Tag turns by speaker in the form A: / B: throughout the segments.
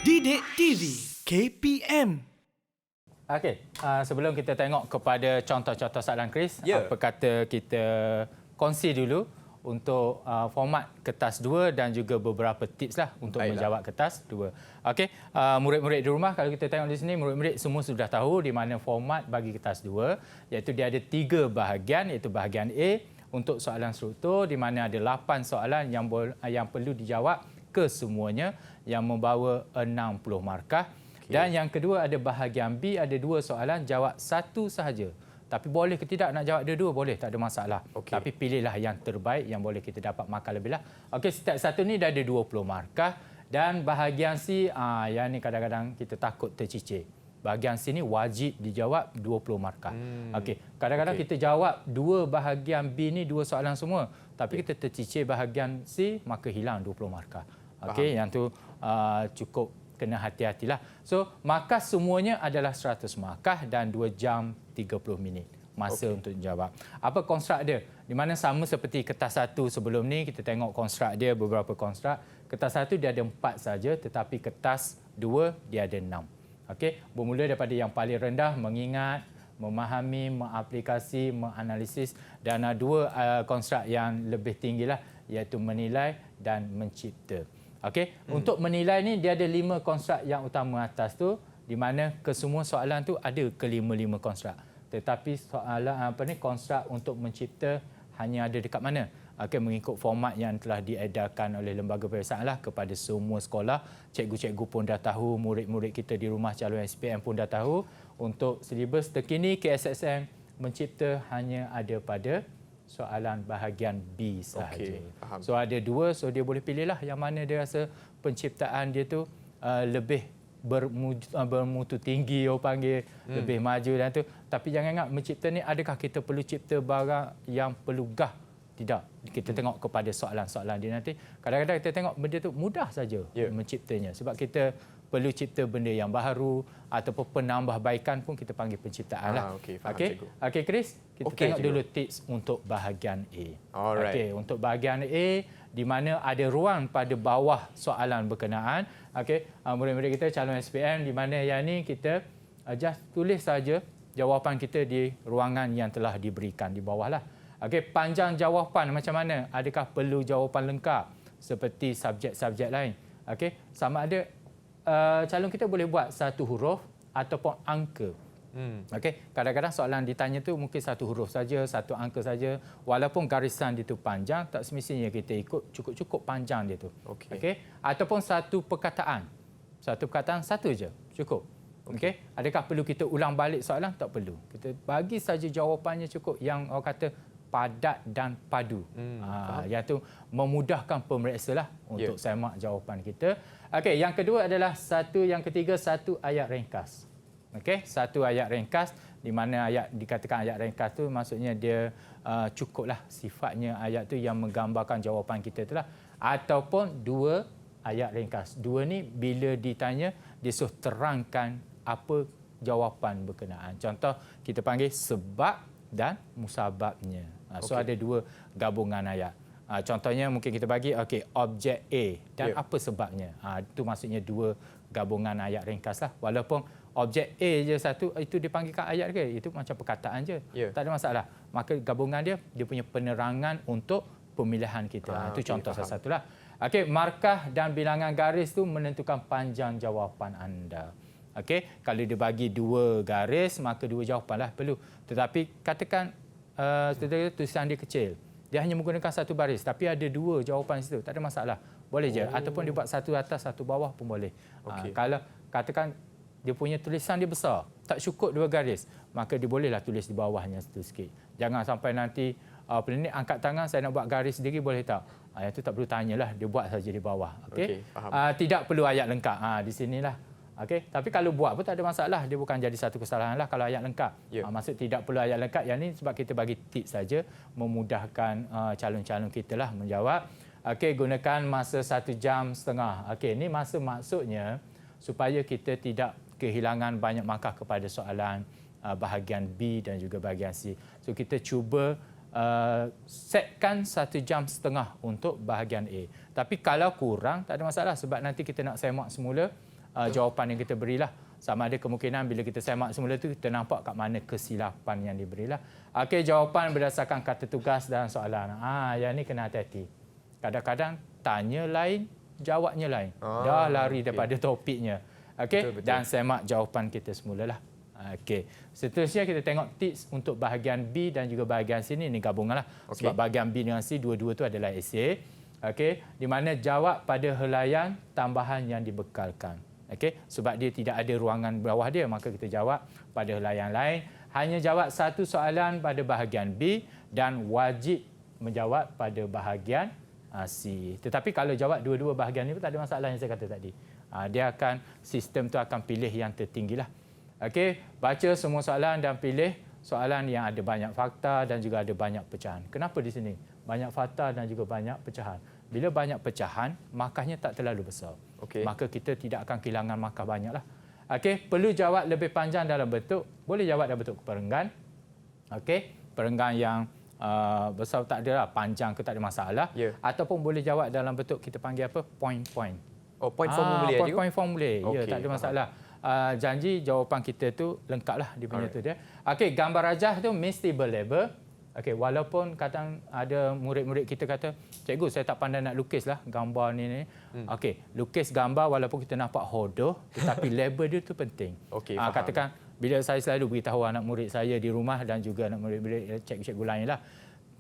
A: Didik TV KPM.
B: Okey, sebelum kita tengok kepada contoh-contoh soalan Chris, apa kata kita kongsi dulu untuk format kertas 2 dan juga beberapa tips lah untuk menjawab kertas 2. Okey, murid-murid di rumah, kalau kita tengok di sini, murid-murid semua sudah tahu di mana format bagi kertas 2, iaitu dia ada 3 bahagian, iaitu bahagian A untuk soalan struktur di mana ada 8 soalan yang perlu dijawab kesemuanya yang membawa 60 markah. Dan yang kedua ada bahagian B, ada 2 soalan, jawab satu sahaja. Tapi boleh ke tidak nak jawab dua-dua, boleh, tak ada masalah. Tapi pilihlah yang terbaik yang boleh kita dapat markah lebih lah. Okey, step 1 ni dah ada 20 markah. Dan bahagian C, yang ni kadang-kadang kita takut tercicir. Bahagian C ni wajib dijawab 20 markah. Okey, kadang-kadang kita jawab 2 bahagian B ni 2 soalan semua. Tapi kita tercicir bahagian C, maka hilang 20 markah. Okey, yang tu cukup kena hati-hatilah. So, markah semuanya adalah 100 markah dan 2 jam 30 minit masa untuk menjawab. Apa konstruk dia? Di mana sama seperti kertas 1 sebelum ni, kita tengok konstruk dia, beberapa konstruk. Kertas 1 dia ada 4 saja, tetapi kertas 2 dia ada 6. Okey, bermula daripada yang paling rendah, mengingat, memahami, mengaplikasi, menganalisis, dan 2 konstruk yang lebih tinggilah, iaitu menilai dan mencipta. Okey, untuk menilai ni dia ada 5 konstruk yang utama atas tu, di mana kesemua soalan tu ada ke-5 konstruk. Tetapi soalan konstruk untuk mencipta hanya ada dekat mana? Okey, mengikut format yang telah diedarkan oleh lembaga peperiksaan lah kepada semua sekolah. Cikgu-cikgu pun dah tahu, murid-murid kita di rumah calon SPM pun dah tahu. Untuk silibus terkini KSSM mencipta hanya ada pada soalan bahagian B sahaja. So ada 2, so dia boleh pilihlah yang mana dia rasa penciptaan dia tu lebih bermutu tinggi, orang panggil, lebih maju dan tu. Tapi jangan ingat, mencipta ni adakah kita perlu cipta barang yang perlu gah? Tidak. Kita tengok kepada soalan-soalan dia nanti. Kadang-kadang kita tengok benda tu mudah saja menciptanya. Sebab kita perlu cipta benda yang baru ataupun penambahbaikan pun kita panggil penciptaan lah. Okey, Chris, kita tengok dulu tips untuk bahagian A. Okey, untuk bahagian A di mana ada ruang pada bawah soalan berkenaan. Okey, murid-murid kita calon SPM di mana yang ni kita just tulis saja jawapan kita di ruangan yang telah diberikan di bawah lah. Okey, panjang jawapan macam mana? Adakah perlu jawapan lengkap seperti subjek-subjek lain? Okey, sama ada calon kita boleh buat 1 huruf ataupun angka. Okey, kadang-kadang soalan ditanya tu mungkin 1 huruf saja, 1 angka saja. Walaupun garisan dia tu panjang, tak semestinya kita ikut cukup-cukup panjang dia tu. Okey, ataupun 1 perkataan. 1 perkataan 1 je, cukup. Okey, adakah perlu kita ulang balik soalan? Tak perlu. Kita bagi saja jawapannya cukup yang orang kata padat dan padu. Iaitu memudahkan pemeriksa lah untuk semak jawapan kita. Okey, yang kedua adalah yang ketiga, 1 ayat ringkas. Okey, 1 ayat ringkas, di mana dikatakan ayat ringkas tu maksudnya dia cukuplah sifatnya ayat tu yang menggambarkan jawapan kita itulah. Ataupun 2 ayat ringkas. 2 ni bila ditanya dia suruh terangkan apa jawapan berkenaan. Contoh kita panggil sebab dan musababnya. So ada 2 gabungan ayat. Contohnya mungkin kita bagi objek A dan apa sebabnya. Itu maksudnya 2 gabungan ayat ringkas lah. Walaupun objek A je satu itu dipanggilkan ayat ke? Itu macam perkataan je. Tak ada masalah. Maka gabungan dia punya penerangan untuk pemilihan kita. Itu contoh salah satulah. Okey, markah dan bilangan garis tu menentukan panjang jawapan anda. Okey, kalau dia bagi 2 garis maka 2 jawapanlah perlu. Tetapi katakan tulisan dia kecil. Dia hanya menggunakan 1 baris tapi ada 2 jawapan situ. Tak ada masalah. Boleh je. Ataupun dia buat 1 atas, 1 bawah pun boleh. Kalau katakan dia punya tulisan dia besar, tak cukup 2 garis, maka dia bolehlah tulis di bawahnya sikit. Jangan sampai nanti ni angkat tangan saya nak buat garis sendiri, boleh tak? Yang tu tak perlu tanyalah, dia buat saja di bawah. Okey. Tidak perlu ayat lengkap. Di sinilah. Okey, tapi kalau buat pun tak ada masalah, dia bukan jadi satu kesalahan lah kalau ayat lengkap. Maksud tidak perlu ayat lengkap, yang ni sebab kita bagi tips saja memudahkan calon-calon kita lah menjawab. Okey, gunakan masa 1 jam setengah. Okey, ni masa maksudnya supaya kita tidak kehilangan banyak markah kepada soalan bahagian B dan juga bahagian C. So kita cuba setkan 1 jam setengah untuk bahagian A. Tapi kalau kurang tak ada masalah sebab nanti kita nak semak semula. jawapan yang kita berilah. Sama ada kemungkinan bila kita semak semula tu kita nampak kat mana kesilapan yang diberilah. Okey, jawapan berdasarkan kata tugas dan soalan. Yang ni kena hati-hati. Kadang-kadang tanya lain, jawabnya lain. Dah lari daripada topiknya. Okey, dan semak jawapan kita semulalah. Okey. Seterusnya kita tengok tips untuk bahagian B dan juga bahagian C ni gabunganlah. Sebab bahagian B dengan C dua-dua tu adalah esei. Okey, di mana jawab pada helaian tambahan yang dibekalkan. Okey, sebab dia tidak ada ruangan bawah dia, maka kita jawab pada helaian lain. Hanya jawab satu soalan pada bahagian B dan wajib menjawab pada bahagian C. Tetapi kalau jawab dua-dua bahagian ni pun tak ada masalah yang saya kata tadi. Sistem tu akan pilih yang tertinggilah. Okey, baca semua soalan dan pilih soalan yang ada banyak fakta dan juga ada banyak pecahan. Kenapa di sini? Banyak fakta dan juga banyak pecahan. Bila banyak pecahan, markahnya tak terlalu besar. Maka kita tidak akan kehilangan markah banyaklah. Okey, perlu jawab lebih panjang dalam bentuk, boleh jawab dalam bentuk perenggan. Okey, perenggan yang besar tak ada lah, panjang ke tak ada masalah. Ataupun boleh jawab dalam bentuk kita panggil apa? Point-point.
C: Point formulir juga?
B: Point formulir. Ya, tak ada masalah. Janji jawapan kita tu lengkaplah dia punya tu dia. Okey, gambar rajah tu mesti berlabel. Okey, walaupun kadang ada murid-murid kita kata, cikgu saya tak pandai nak lukislah gambar ni. Okey, lukis gambar walaupun kita nampak hodoh, tetapi label dia tu penting. Katakan bila saya selalu beritahu anak murid saya di rumah dan juga anak murid-murid cikgu-cikgu lain lah.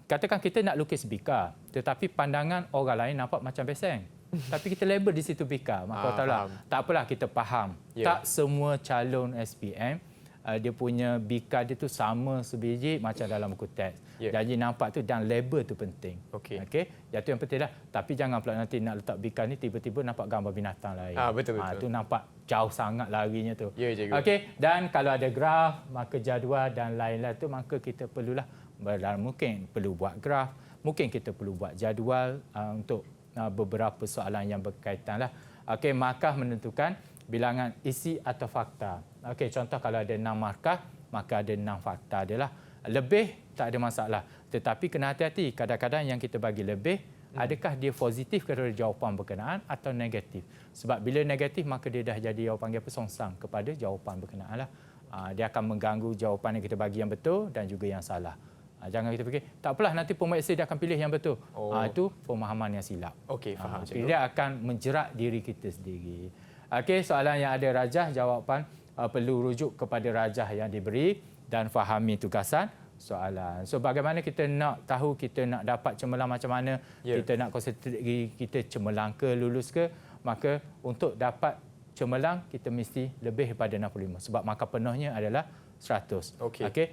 B: Katakan kita nak lukis bika, tetapi pandangan orang lain nampak macam beseng. Tapi kita label di situ bika. Maka tak apalah kita faham. Tak semua calon SPM dia punya bika dia tu sama sebiji macam dalam buku teks. Jadi nampak tu dan label tu penting. Okey. Itu yang penting lah. Tapi jangan pula nanti nak letak bika ni tiba-tiba nampak gambar binatang lain.
C: Betul.
B: Tu nampak jauh sangat larinya tu.
C: Ya, cikgu.
B: Okey, dan kalau ada graf, maka jadual dan lain-lain tu maka kita perlulah mungkin perlu buat graf, mungkin kita perlu buat jadual untuk beberapa soalan yang berkaitan lah. Okey, markah menentukan bilangan isi atau fakta. Okey, contoh kalau ada 6 markah, maka ada 6 fakta dia lah. Lebih tak ada masalah. Tetapi kena hati-hati, kadang-kadang yang kita bagi lebih, adakah dia positif kepada jawapan berkenaan atau negatif. Sebab bila negatif, maka dia dah jadi jawapan songsang kepada jawapan berkenaan lah. Dia akan mengganggu jawapan yang kita bagi yang betul dan juga yang salah. Jangan kita fikir, tak apalah nanti pemeriksa dia akan pilih yang betul. Itu pemahaman yang silap.
C: Okey, faham.
B: Dia akan menjerat diri kita sendiri. Okey, soalan yang ada rajah, jawapan perlu rujuk kepada rajah yang diberi dan fahami tugasan soalan. So bagaimana kita nak tahu kita nak dapat cemerlang macam mana, kita nak konsentrate diri kita cemerlang ke, lulus ke, maka untuk dapat cemerlang kita mesti lebih daripada 65 sebab markah penuhnya adalah 100. Okey.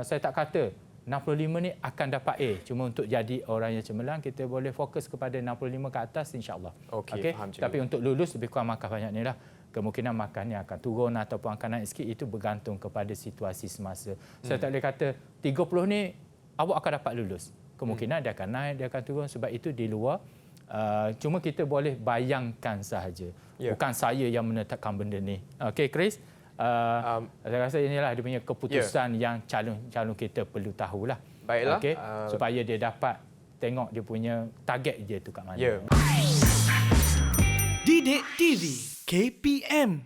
B: Saya tak kata 65 ni akan dapat A. Cuma untuk jadi orang yang cemerlang, kita boleh fokus kepada 65 ke atas insya-Allah.
C: Okey, faham.
B: Tapi untuk lulus lebih kurang markah banyak ni lah. Kemungkinan markahnya akan turun ataupun akan naik sikit, itu bergantung kepada situasi semasa. Saya tak boleh kata 30 ni awak akan dapat lulus. Kemungkinan dia akan naik, dia akan turun sebab itu di luar. Cuma kita boleh bayangkan sahaja. Bukan saya yang menetapkan benda ni. Okey, Chris? Saya rasa inilah dia punya keputusan yang calon kita perlu tahulah.
C: Baiklah.
B: Okey, supaya dia dapat tengok dia punya target dia tu kat mana.
A: Didik TV KPM